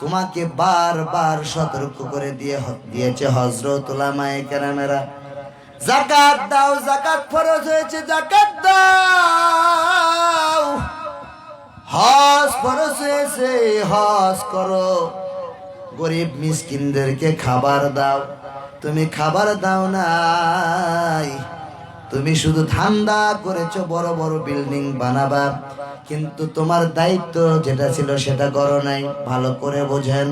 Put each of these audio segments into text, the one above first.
তোমাকে বারবার সতর্ক করে দিয়েছে হযরত উলামায়ে কেরামেরা। যাকাত দাও, যাকাত ফরজ হয়েছে, যাকাত দাও। হজ ফরজ হয়েছে, হজ করো। গরিব মিসকিনদেরকে খাবার দাও। তুমি খাবার দাও নাই, তুমি শুধু ধান্দা করেছো বড় বড় বিল্ডিং বানাবা, কিন্তু তোমার দায়িত্ব যেটা ছিল সেটা করো নাই। ভালো করে বোঝেন।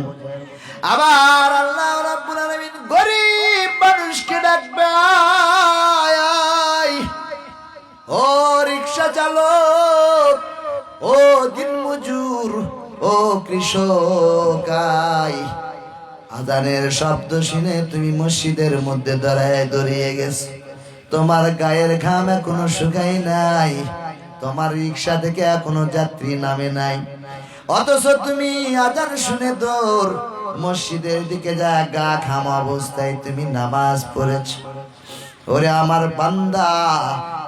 আবার আল্লাহ রাব্বুল আলামিন গরিব মানুষকে ডাকবে, আয় আয়, ও রিকশা চালক, ও দিনমজুর, ও কৃষক, আয়। আযানের শব্দ শুনে তুমি মসজিদের মধ্যে দাঁড়িয়ে গেছো। তোমার গায়ের ঘাম এখনো শুকাই নাই, তোমার রিকশা থেকে এখনো যাত্রী নামে নাই, অথচ তুমি আযান শুনে দৌড় মসজিদের দিকে যা গা ঘামা অবস্থায় তুমি নামাজ পড়েছ। ওরে আমার বান্দা,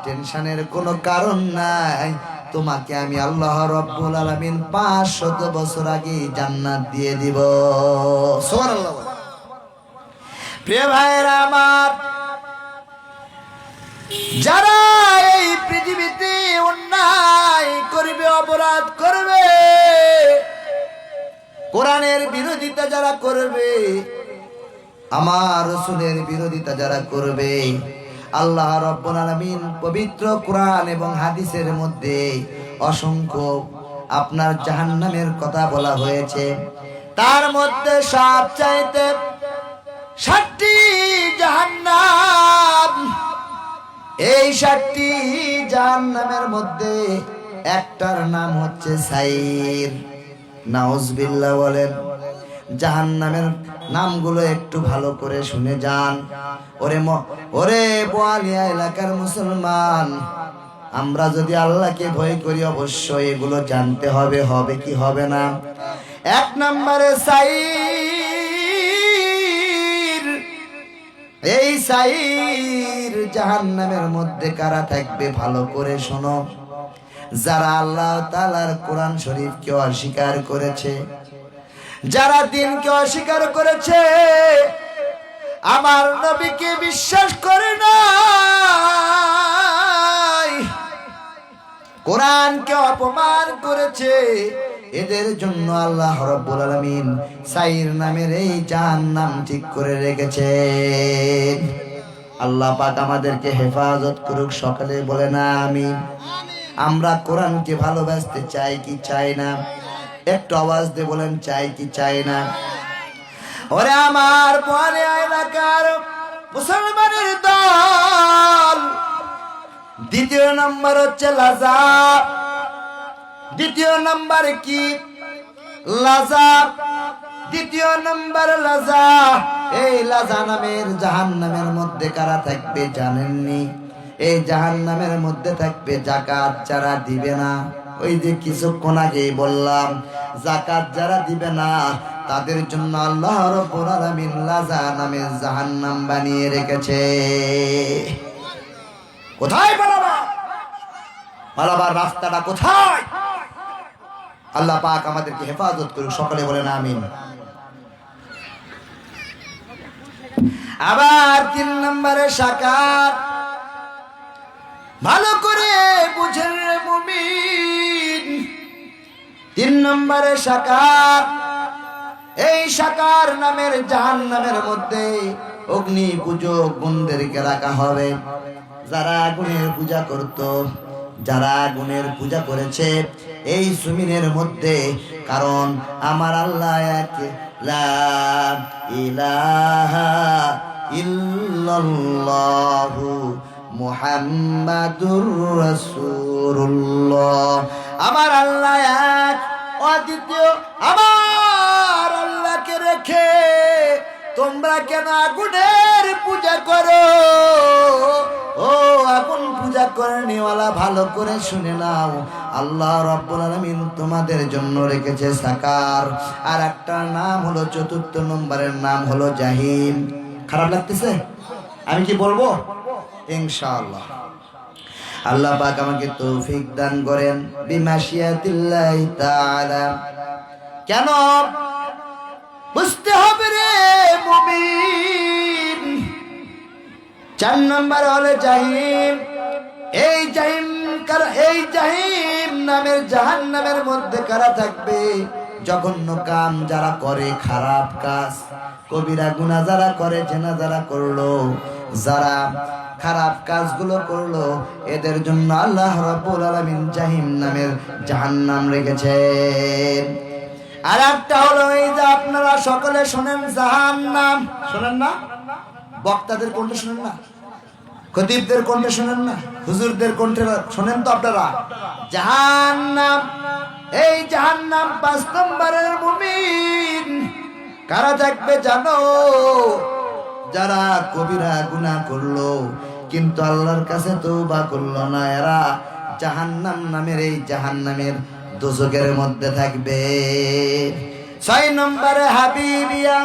টেনশনের কোনো কারণ নাই। তোমাকে আমি আল্লাহ রাব্বুল আলামিন 500 বছর আগে জান্নাত দিয়ে দিব। সুবহানাল্লাহ। প্রিয় ভাইরা আমার, যারা এই পৃথিবীতে অন্যায় করবে, অপরাধ করবে, কোরআনের বিরোধিতা যারা করবে, আমার রাসূলের বিরোধিতা যারা করবে, আল্লাহ রাব্বুল আলামিন পবিত্র কোরআন এবং হাদিসের মধ্যে অসংখ্য আপনার জাহান্নামের কথা বলা হয়েছে। তার মধ্যে সবচাইতে 7টি জাহান্নাম। এই 7টি জাহান্নামের মধ্যে একটার নাম হচ্ছে সাইর। নাউজুবিল্লাহ বলেন। জাহান্নামের নামগুলো একটু ভালো করে শুনে যান। ওরে বোয়ালিয়া এলাকার মুসলমান, আমরা যদি আল্লাহকে ভয় করি অবশ্যই এগুলো জানতে হবে, হবে কি হবে না। 1 নম্বরে সাইর। এই সাইর জাহান্নামের মধ্যে কারা থাকবে ভালো করে শোনো। যারা আল্লাহ তাআলার কোরআন শরীফকে অস্বীকার করেছে, যারা দ্বীনকে অস্বীকার করেছে, আমার নবীকে বিশ্বাস করে না, কোরআনকে অপমান করেছে, এদের জন্য আল্লাহ রাব্বুল আলামিন সাইর নামের এই জাহান্নাম ঠিক করে রেখেছেন। আল্লাহ পাক আমাদেরকে হেফাজত করুক। সকালে বলে না আমিন। আমরা কোরআনকে ভালোবাসতে চাই কি চাই না? একটু আওয়াজ দিয়ে বলেন, চাই কি চাই না? ওরে আমার পরে এলাকার মুসলমানের দল, 2য় নম্বর হচ্ছে লাজা। 2য় নম্বর কি? লাজা। 2য় নম্বর লাজা। এই লাজা নামের জাহান্নামের মধ্যে কারা থাকবে জানেননি? এই জাহান্নামের মধ্যে থাকবে যাকাত যারা দিবে না। ওই যে কিছুক্ষণ আগেই বললাম, যাকাত যারা দিবে না তাদের জন্য আল্লাহ রাব্বুল আলামিন লাজা নামের জাহান্নাম বানিয়ে রেখেছে। কোথায় পালাবা? পালাবার রাস্তাটা কোথায়? আল্লাহ পাক আমাদেরকে হেফাজত করুক। সকলে বলেন আমিন। আবার 3 নম্বরে সাকাত। ভালো করে বুঝেন রে মুমিন। 3 নম্বরে সাকার। এই সাকার নামের জাহান্নামের মধ্যে অগ্নি পূজক গুণদেরকে রাখা হবে। যারা আগুনের পূজা করত, যারা আগুনের পূজা করেছে এই জমিনের মধ্যে, কারণ আমার আল্লাহ এক, লা ইলাহা ইল্লাল্লাহু মুহাম্মাদুর রাসূলুল্লাহ। আমার আল্লাহ এক, অদ্বিতীয়। আমার আল্লাহকে রেখে তোমরা কেন আগুনের পূজা করো? ও আগুন পূজা করেনিওয়ালা, ভালো করে শুনে নাও, আল্লাহ রাব্বুল আলামিন তোমাদের জন্য রেখেছে সাকার। আর একটা নাম হলো, 4র্থ নম্বরের নাম হলো জাহিম। খারাপ লাগতেছে? আমি কি বলবো? ইনশাআল্লাহ আল্লাহ পাক আমাকে তৌফিক দান করেন বিমাশিয়াতিল্লাহি তাআলা। কেন বুঝতে হবে রে মুমিন। 4 নম্বর হলো জাহিম। এই জাহিম নামের জাহান্নামের মধ্যে কারা থাকবে? জঘন্য কাম যারা করে, খারাপ কাজ, কবিরা গুনাহ যারা করে, জেনা যারা করলো, যারা খারাপ কাজগুলো করলো, এদের জন্য আল্লাহ রাব্বুল আলামিন জাহিম নামের জাহান্নাম রেখেছেন। আর একটা হলো এই যে আপনারা সকলে শোনেন জাহান্নাম, শোনেন না? বক্তাদের কণ্ঠে শোনেন না? খতিবদের কণ্ঠে শোনেন না? হুজুরদের কণ্ঠে শোনেন তো আপনারা? জাহান্নাম, এই জাহান্নাম 5 নম্বরের মুমিন কারা থাকবে জানো? যারা কবিরা গুনাহ করলো কিন্তু আল্লাহর কাছে তওবা করলো না, এরা জাহান্নাম নামের এই জাহান্নামের দোজখের মধ্যে থাকবে। 6 নম্বরে হাবিবিয়া।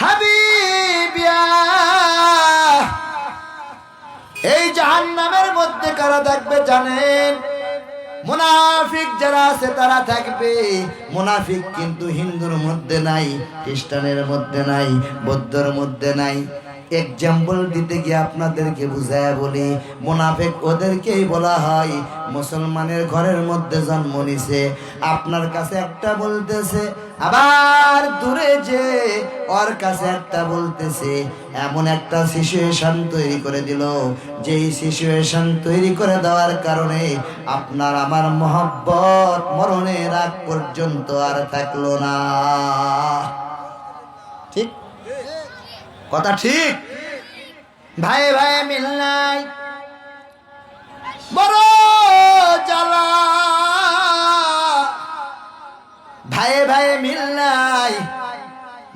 হাবিবিয়া, এই জাহান্নামের মধ্যে কারা থাকবে জানেন? মুনাফিক যারা আছে তারা থাকবে। মুনাফিক কিন্তু হিন্দুর মধ্যে নাই, খ্রিস্টানের মধ্যে নাই, বৌদ্ধর মধ্যে নাই। এক্সাম্পল দিতে গিয়ে আপনাদেরকে বুঝায় বলি, মুনাফিক ওদেরকেই বলা হয় মুসলমানের ঘরের মধ্যে জন্ম নিছে, আপনার কাছে একটা বলতেছে, আবার দূরে যে ওর কাছে একটা বলতেছে। এমন একটা সিচুয়েশন তৈরি করে দিল, যেই সিচুয়েশন তৈরি করে দেওয়ার কারণে আপনার আমার মহব্বত মরণের আগ পর্যন্ত আর থাকলো না। ঠিক কথা ঠিক? ভাই ভাই মিল নাই, বড় জ্বালা। ভাই ভাই মিল নাই,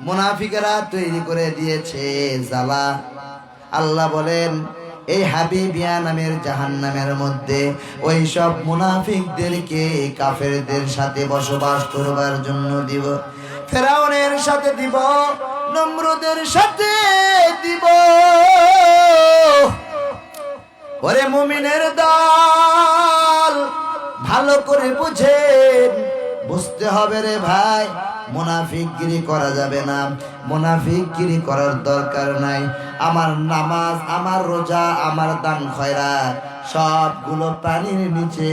মুনাফিকরা তৈরি করে দিয়েছে জ্বালা। আল্লাহ বলেন এই হাবিবিয়া নামের জাহান্নামের মধ্যে ওই সব মুনাফিকদেরকে কাফেরদের সাথে বসবাস করবার জন্য দিব। ফেরাউনের সাথে দিব, নমরুদের সাথে দিব। ওরে মুমিনের দল, ভালো করে বুঝেন, বুঝতে হবে রে ভাই, মুনাফিকগিরি করা যাবে না, মুনাফিকগিরি করার দরকার নাই। আমার নামাজ, আমার রোজা, আমার দান খয়রাত সবগুলো পানির নিচে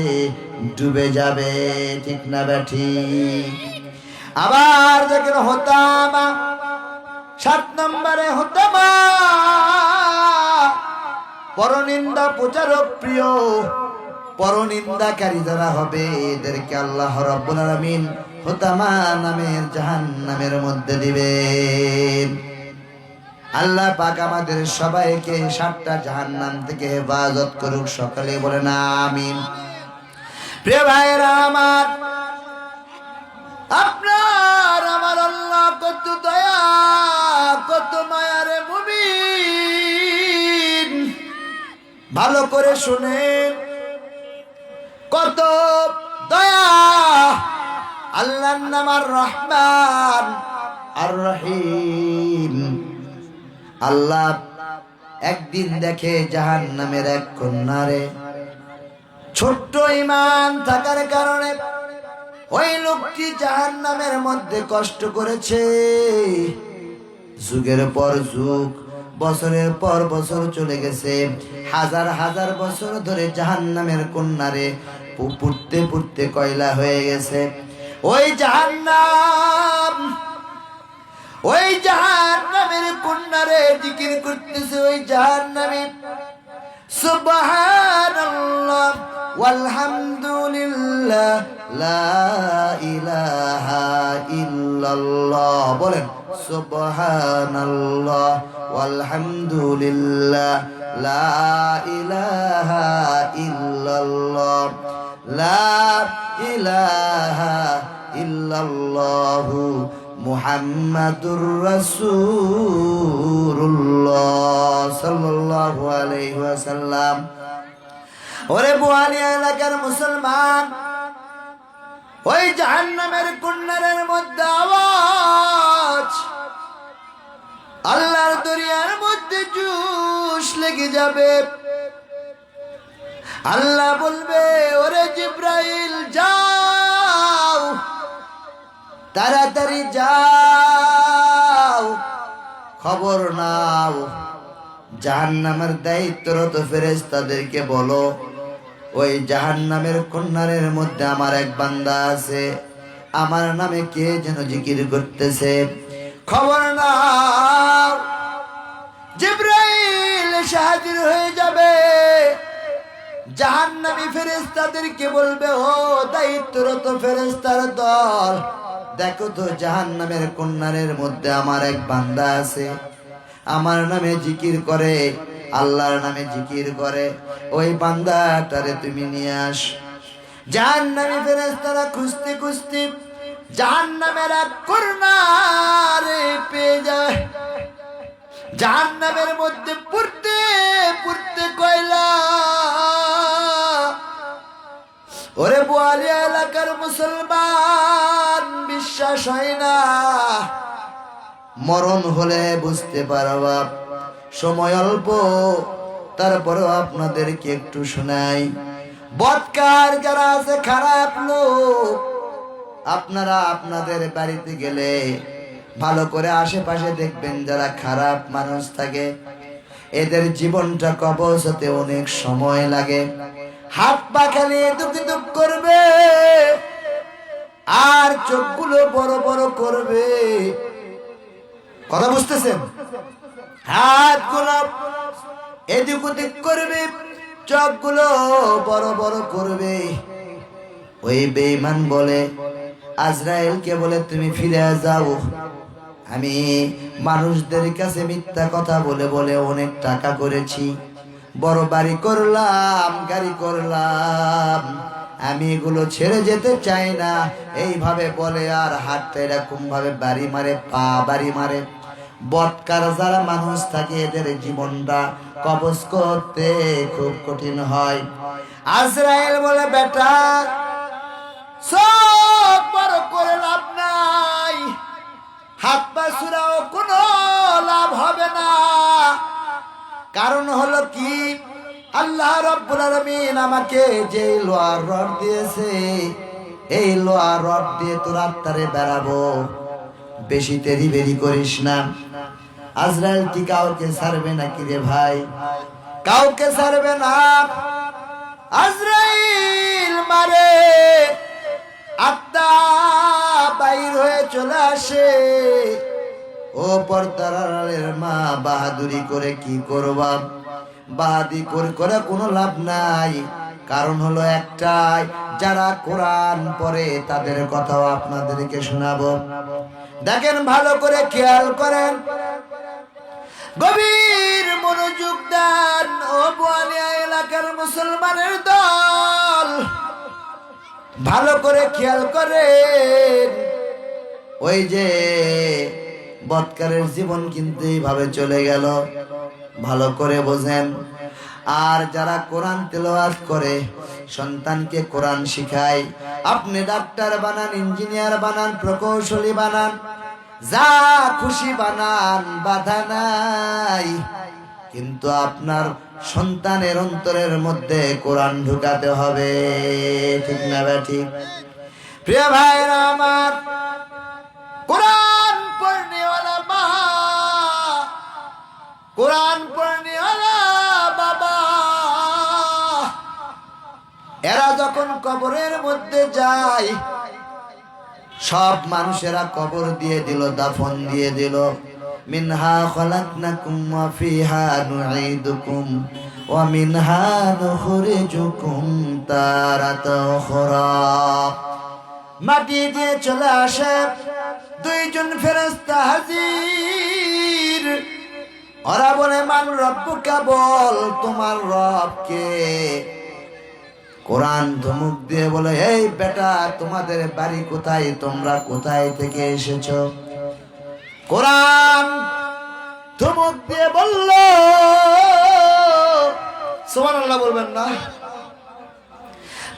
ডুবে যাবে, ঠিক না বেঠিক? আবার দেখেন হোতামা, 7 নম্বরে হোতামা, পরনিন্দা প্রচারক প্রিয়। পরনিন্দাকারী যারা হবে এদেরকে আল্লাহ রাব্বুল আলামিন হোতামা নামের জাহান্নামের মধ্যে দিবেন। আল্লাহ পাক আমাদের সবাইকে 7টা জাহান্নাম থেকে হেফাজত করুক, সকলে বলেন আমিন। প্রিয় ভাইরা আমার, আপনার আমার আল্লাহ কত দয়া, কত মায়ারে মুমিন, ভালো করে শুনেন, কত দয়া। আল্লাহর নাম আর রহমান আর রহিম। আল্লাহ একদিন দেখে জাহান্নামের এক কন্যারে, ছোট্ট ঈমান থাকার কারণে ওই লোকটি জাহান্নামের মধ্যে কষ্ট করেছে। যুগের পর যুগ, বছরের পর বছর চলে গেছে, হাজার হাজার বছর ধরে জাহান্নামের কন্যারে পুড়তে পুড়তে কয়লা হয়ে গেছে। ওই জাহান্নামের কন্যারে জিকির করতেছে ওই জাহান্নামী, সুবহানাল্লাহ ওয়ালহামদুলিল্লাহ লা ইলাহা ইল্লাল্লাহ। বলেন সুবহানাল্লাহ ওয়ালহামদুলিল্লাহ লা ইলাহা ইল্লাল্লাহ লা ইলাহা ইল্লাল্লাহু মুহাম্মাদুর রাসূলুল্লাহ সাল্লাল্লাহু আলাইহি ওয়াসাল্লাম। ওরে বোয়ালিয়া এলাকার মুসলমান, ওই জাহান্নামের কুন্ডারের মধ্যে আওয়াজ, আল্লাহর দরিয়ার মধ্যে জুস লেগে যাবে। আল্লাহ বলবে ওরে জিব্রাইল যাও, তাড়াতাড়ি যাও, খবর নাও, জাহান্নামের দায়িত্বরত ফেরেশতাদেরকে বলো ওই জাহান্নামের কন্যারের মধ্যে আমার এক বান্দা আছে, আমার নামে কে যেন জিকির করতেছে। খবর নাও, জিবরাইল এসে হাজির হয়ে যাবে। জাহান্নামী ফেরেশতাদেরকে বলবে, ও দায়িত্বরত ফেরেশতার দল, দেখো তো জাহান্নামের কন্যারের মধ্যে আমার এক বান্দা আছে, আমার নামে জিকির করে, আল্লাহর নামে জিকির করে, ওই বান্দাটারে তুমি নিয়ে আস। জাহান্নামী ফেরেশতারা খুঁজতে খুঁজতে জাহান্নামের এক কন্যারে পেয়ে যায়। জাহান্নামের মধ্যে পুড়তে পুড়তে কয়লা। ওরে বোয়ালিয়া এলাকার মুসলমান, বিশ্বাস হয় না, মরণ হলে বুঝতে পারবা, সময় অল্প, তারপরেও আপনাদেরকে একটু শোনাই। বদকার যারা আছে, খারাপ লোক, আপনারা আপনাদের বাড়িতে গেলে ভালো করে আশেপাশে দেখবেন যারা খারাপ মানুষ থাকে, এদের জীবনটা কবজ হতে অনেক সময় লাগে। হাত পা খালি দুঃখ দুঃখ করবে, আর চোখগুলো বড় বড় করবে। কথা বুঝতেছেন? হাতগুলো এদিক ওদিক করবে, চোখগুলো বড় বড় করবে। ওই বেঈমান বলে, আজরাইলকে বলে, তুমি ফিরে যাও, আমি মানুষদের কাছে মিথ্যা কথা বলে বলে অনেক টাকা করেছি, বড় বাড়ি করলাম, গাড়ি করলাম, আমি এগুলো ছেড়ে যেতে চাই না। এইভাবে বলে আর হাতটা এরকম ভাবে বাড়ি মারে, পা বাড়ি মারে। বদকার যারা মানুষ থাকে, এদের জীবনটা কবজ করতে খুব কঠিন হয়। আজরাইল বলে, বেটা সব বড় করে লাভ নাই, হাত পা ছুড়াও কোনো লাভ হবে না। কারণ হলো কি, আল্লাহ রাব্বুল আলামিন আমাকে যে লোহার রড দিয়েছে, এই লোহার রড দিয়ে তোর আত্মারে বেড়াবো, বেশি দেরি বেরি করিস না। আজরাইল কি কাউকে ছাড়বে নাকি রে ভাই? কাউকে ছাড়বে না। আজরাইল মারে, আত্মা বাইর হয়ে চলে আসে। ও পর্দার আড়ালের মা, বাহাদুরি করে কি করবা? বাহাদুরি করে কোনো লাভ নাই। কারণ হলো একটাই, যারা কোরআন পড়ে তাদের কথাও আপনাদেরকে শোনাবো। দেখেন, ভালো করে খেয়াল করেন, গভীর মনোযোগ দেন। ও বোয়ালিয়া এলাকার মুসলমানের দল, ভালো করে খেয়াল করেন। ওই যে বদকারের জীবন কিন্তু এইভাবে চলে গেল, ভালো করে বোঝেন। আর যারা কোরআন তেলাওয়াত করে, সন্তানকে কোরআন শিখায়, আপনি ডাক্তার বানান, ইঞ্জিনিয়ার বানান, প্রকৌশলী বানান, যা খুশি বানান, বাধা নাই, কিন্তু আপনার সন্তানের অন্তরের মধ্যে কোরআন ঢুকাতে হবে। ঠিক না ঠিক? প্রিয় ভাইরা আমার, কোরআন পড়নেওয়ালা মা, কোরআন পড়নেওয়ালা বাবা, এরা যখন কবরের মধ্যে যায়, সব মানুষেরা কবর দিয়ে দিল, দাফন দিয়ে দিল। মিনহা খলাকনাকুম ওয়া ফিহা নুঈদুকুম ওয়া মিনহা নুখরিজুকুম তারাতান উখরা। মাটি দিয়ে চলে আসে দুইজন ফেরেশতা হাজির। ওরা বলে, মান রব্বুকা, বল তোমার রব কে? কোরআন ধমক দিয়ে বলে, এই বেটা, তোমাদের বাড়ি কোথায়? তোমরা কোথায় থেকে এসেছো? কোরআন ধমক দিয়ে বলল, সুবহানাল্লাহ বলবেন না?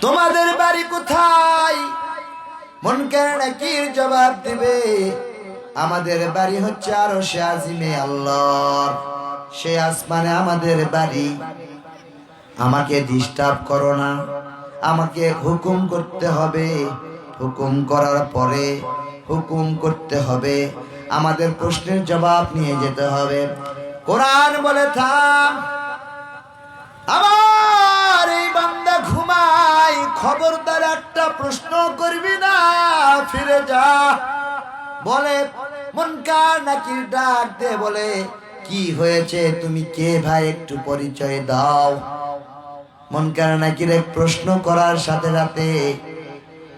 তোমাদের বাড়ি কোথায়? মুনকার নাকির জবাব দিবে, আমাদের বাড়ি হচ্ছে আরশে আজিমে আল্লাহর, সে আসমানে আমাদের বাড়ি। আমাকে ডিস্টার্ব করো না, আমাকে হুকুম করতে হবে, হুকুম করার পরে হুকুম করতে হবে। আমাদের প্রশ্নের জবাব নিয়ে যেতে হবে। কোরআন বলে থাম, আমার এই বান্দা ঘুমাই, খবরদার একটা প্রশ্ন করবি না, ফিরে যা। বলে মুনকার নাকির ডাক দে, বলে কি হয়েছে, তুমি কে ভাই, একটু পরিচয় দাও। মুনকার নাকির এক প্রশ্ন করার সাথে সাথে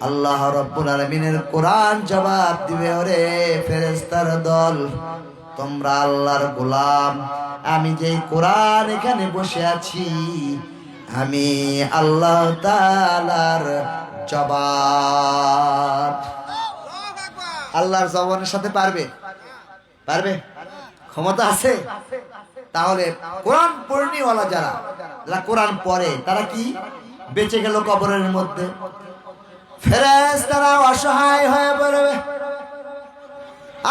আল্লাহ রাব্বুল আলামিনের কোরআন জবাব দিবে, ওরে ফেরেশতার দল, তোমরা আল্লাহর গোলাম, আমি যেই কোরআন এখানে বসে আছি, আমি আল্লাহ তাআলার জবাব। আল্লাহর জবানের সাথে পারবে? পারবে? ক্ষমতা আছে? তাহলে কোরআন পড়নিওয়ালা যারা যারা কোরআন পড়ে তারা কি বেঁচে গেল কবরের মধ্যে? ফেরেশতারা অসহায় হয়ে পড়বে,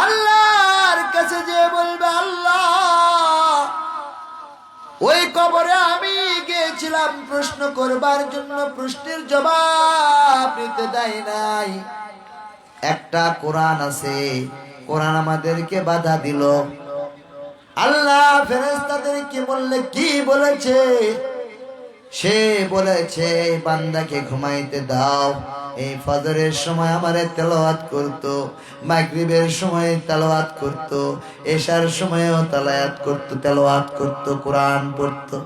আল্লাহর কাছে যে বলবে, আল্লাহ ওই কবরে আমি গিয়েছিলাম প্রশ্ন করবার জন্য, প্রশ্নের জবাব নিতে দেয় নাই। একটা কোরআন আছে, কোরআন আমাদেরকে বাধা দিল। আল্লাহ ফেরেশতাদেরকে বললে কি বলেছে? সে বলেছে বান্দাকে ঘুমাইতে দাও। এই ফজরের সময় আমারে তেলাওয়াত করতো, মাগরিবের সময় তেলাওয়াত করতো, এশার সময়ও তেলাওয়াত করতো, কোরআন পড়তো,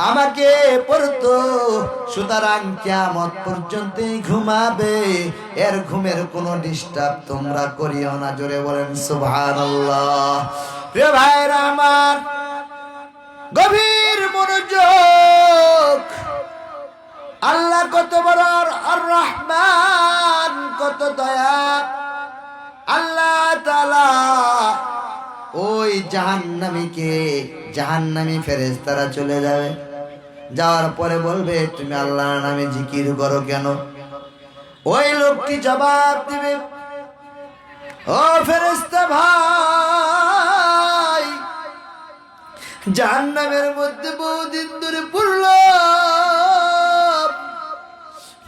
আমাকে পড়তো। সুতরাং কিয়ামত পর্যন্ত ঘুমাবে, এর ঘুমের কোনো ডিস্টার্ব তোমরা করিও না। জোরে বলেন সুবহানাল্লাহ। প্রিয় ভাইরা আমার, গভীর মনোযোগ। আল্লাহ কত বড় আর রহমান, কত দয়া। আল্লাহ তাআলা ওই জাহান্নামী ফেরেশতারা চলে যাবে, যাওয়ার পরে বলবে, তুমি আল্লাহর নামে জিকির করো কেন? ওই লোকটি জবাব দিবে, ও ফেরেশতা ভাই, জাহান্নামের মধ্যে বহুদিন ধরে পড়লাম,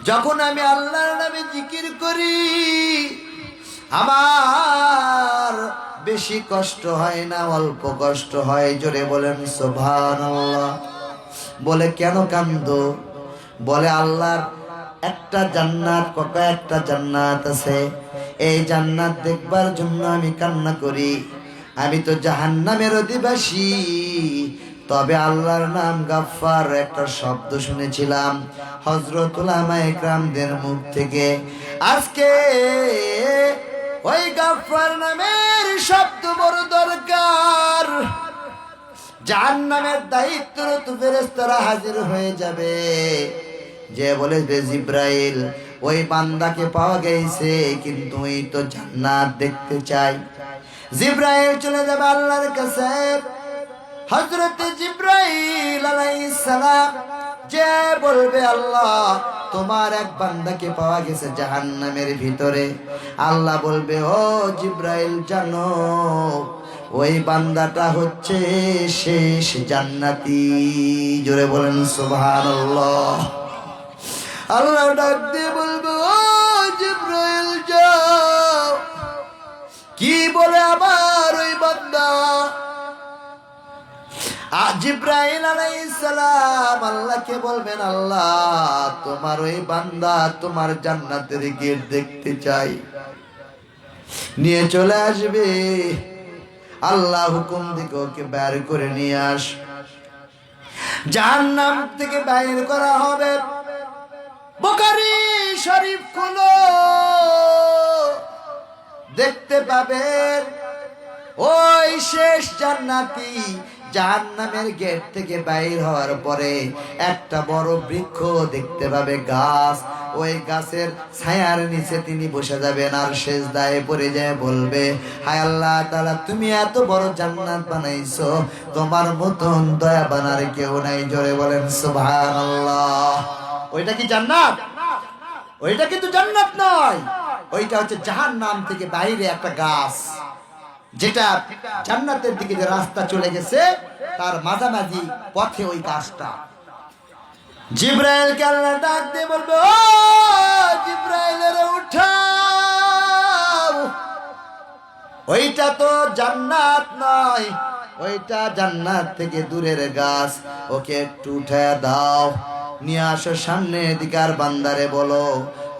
যখন আমি আল্লাহর নামে জিকির করি আমার বেশি কষ্ট হয় না, অল্প কষ্ট হয়। জোরে বলেন সুবহানাল্লাহ। বলে কেন কান্দো? বলে আল্লাহর একটা জান্নাত, একটা জান্নাত আছে, এই জান্নাত দেখবার জন্য আমি কান্না করি। আমি তো জাহান্নামের অধিবাসী, তবে আল্লাহর নাম গাফফার একটা শব্দ শুনেছিলাম হযরত উলামায়ে কেরামদের মুখ থেকে। আজকে ওই গাফফার নামের শব্দ বড় দরকার। জাহান্নামের দায়িত্বরত ফেরেশতারা হাজির হয়ে যাবে, যে বলে যে জিব্রাইল, ওই বান্দাকে পাওয়া গেছে, কিন্তু ওই তো জান্নাত দেখতে চাই। জিব্রাইল চলে যাবে আল্লাহর কাছে। হযরত জিব্রাইল আলাইহিস সালাম যে বলবে, আল্লাহ তোমার এক বান্দাকে পাওয়া গেছে জাহান্নামের ভিতরে। আল্লাহ বলবে, ও জিব্রাইল জানো, ওই বান্দাটা হচ্ছে শেষ জান্নাতি। জোরে বলেন সুবহানাল্লাহ। আল্লাহ ডাক দিয়ে বলবে, ও জিব্রাইল যাও, কি বলে আমার ওই বান্দা? জিব্রাইল আলাইহিস সালাম আল্লাহকে বলবেন, আল্লাহ তোমার ওই বান্দা তোমার জান্নাতের গেট দেখতে চাই, নিয়ে চলে আসবে। আল্লাহ হুকুম দিকে ওকে বের করে নিয়ে আস। জাহান্নাম থেকে বাইর করা হবে। বুখারী শরীফ খুলো, দেখতে পাবেন ওই শেষ জান্নাতি জাহান্নামের গেট থেকে বাইর হওয়ার পরে একটা বড় বৃক্ষ দেখতে পাবে, গাছ। ওই গাছের ছায়ার নিচে তিনি বসে যাবেন আর সেজদায় পড়ে যায় বলবে, হায় আল্লাহ তাআলা, তুমি এত বড় জান্নাত বানাইছো, তোমার মতন দয়া বানার কেউ নাই। জোরে বলেন সুবহানাল্লাহ। ওইটা কি জান্নাত? ওইটা কিন্তু জান্নাত নয়, ওইটা হচ্ছে জাহান্নাম থেকে বাইরে একটা গাছ, যেটা জান্নাতের দিকে যে রাস্তা চলে গেছে তার মাঝামাঝি পথে ওই গাছটা। জিব্রাইলকে আল্লাহ ডাক দিয়ে বলবে, ও জিব্রাইল রে উঠাও, ওইটা তো জান্নাত নয়, ওইটা জান্নাত থেকে দূরের গাছ। ওকে একটু উঠে দাও, নিয়ে আসো সামনে দিকে। আর বান্দারে বলো,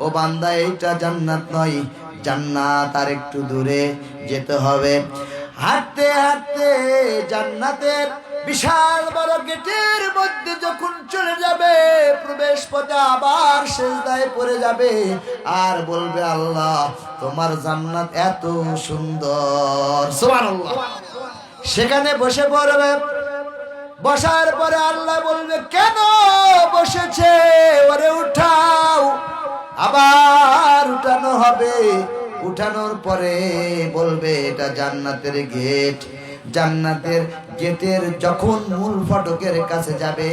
ও বান্দা এইটা জান্নাত নয়, জান্নাত আর একটু দূরে যেতে হবে। হাঁটতে হাঁটতে জান্নাতের বিশাল বড় গেটের মধ্যে যখন চলে যাবে, প্রবেশ পথে আবার সিজদায় পড়ে যাবে আর বলবে, আল্লাহ তোমার জান্নাত এত সুন্দর, সুবহানাল্লাহ। সেখানে বসে পড়বে। বসার পরে আল্লাহ বলবে, কেন বসেছে, ওরে উঠাও। আবার উঠানো হবে। উঠানোর পরে বলবে, এটা জান্নাতের গেট। জান্নাতের গেটের যখন মূল ফটকের কাছে যাবে,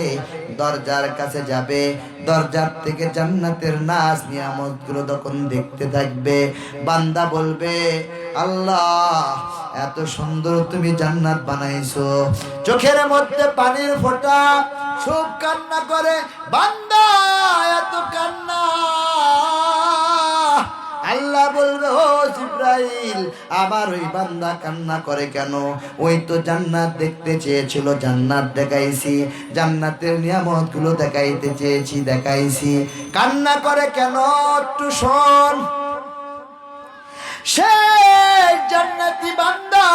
দরজার কাছে যাবে, দরজার থেকে জান্নাতের নাজ নিয়ামতগুলো তখন দেখতে থাকবে। বান্দা বলবে, আল্লাহ এত সুন্দর তুমি জান্নাত বানাইছো। চোখের মধ্যে পানির ফোঁটা, খুব কান্না করে বান্দা, এত কান্না। আল্লাহ বলবে, ও জিবরাইল, আবার ওই বান্দা কান্না করে কেন? ওই তো জান্নাত দেখতে চেয়েছিল, জান্নাত দেখাইছি, জান্নাতের নিয়ামতগুলো দেখাইতে চেয়েছি, দেখাইছি, কান্না করে কেন? একটু শোন। সে জান্নাতি বান্দা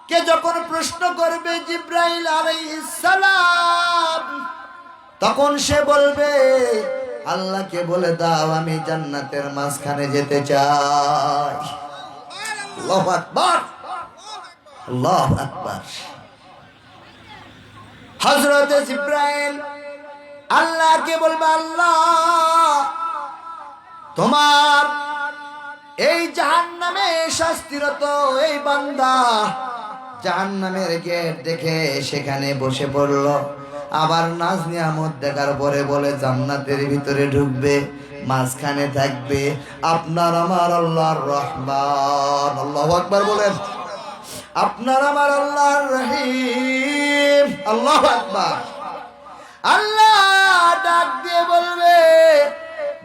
কে যখন প্রশ্ন করবে জিবরাইল আলাইহিস সালাম, তখন সে বলবে, আল্লাহকে বলে দাও আমি জান্নাতের মাঝখানে যেতে চাই। আল্লাহু আকবার, আল্লাহু আকবার। হযরত জিবরাইল আল্লাহকে বলবে, আল্লাহ তোমার এই জাহান্নামে শাস্তিরত এই বান্দা জাহান্নামের গেট দেখে সেখানে বসে পড়ল। আবার নাজ নিয়ামত দেখার পরে বলে জান্নাতের ভিতরে ঢুকবে, মাঝখানে থাকবে আপনার আমার আল্লাহর রহমান। আল্লাহু আকবার বলেন। আপনার আমার আল্লাহর রহিম। আল্লাহু আকবার। আল্লাহ ডাক দিয়ে বলবে,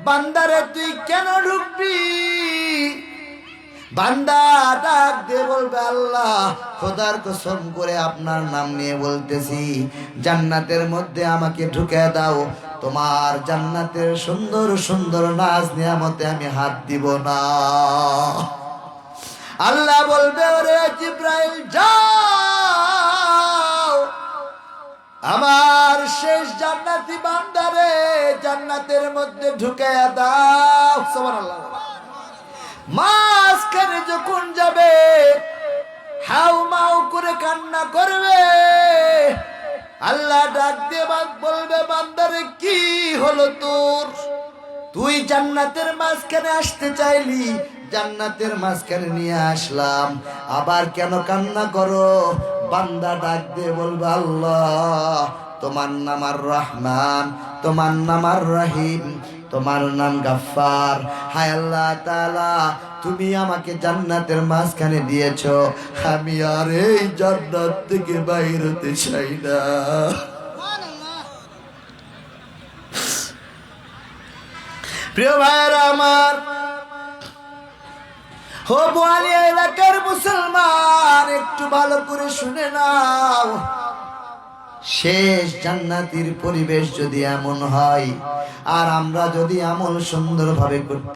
বান্দারে তুই কেন ঢুকবি? বান্দা ডাক দিয়ে বলবে, আল্লাহ খোদার কসম করে আপনার নাম নিয়ে বলতেছি, জান্নাতের মধ্যে আমাকে ঢুকে দাও। তোমার জান্নাতের সুন্দর সুন্দর নাজ নিয়ামতে আমি হাত দিব না। আল্লাহ বলবে, ওরে জিবরাইল যাও, আমার শেষ জান্নাতি বান্দারে জান্নাতের মধ্যে ঢুকে দাও। সুবহানাল্লাহ। মাঝখানে যখন যাবে, হাউ মাউ করে কান্না করবে। আল্লাহ ডাক দিয়ে বলবে, বান্দারে কি হলো তোর? তুই জান্নাতের মাঝখানে আসতে চাইলি, জান্নাতের মাঝখানে নিয়ে আসলাম, আবার কেন কান্না করো? বান্দা ডাক দিয়ে বলবে, আল্লাহ তোমার নাম আর রহমান, তোমার নাম আর রহিম, তোমার নাম গাফফার। হায় আল্লাহ তাআলা, তুমি আমাকে জান্নাতের মাঝখানে দিয়েছো, আমি আর এই জান্নাত থেকে বাইর হতে চাই না। প্রিয় ভাইরা আমার, হো বোয়ালিয়া এলাকার মুসলমান, একটু ভালো করে শুনে নাও। শেষ জান্নাতের পরিবেশ যদি এমন হয়, আর আমরা যদি আমল সুন্দরভাবে করতে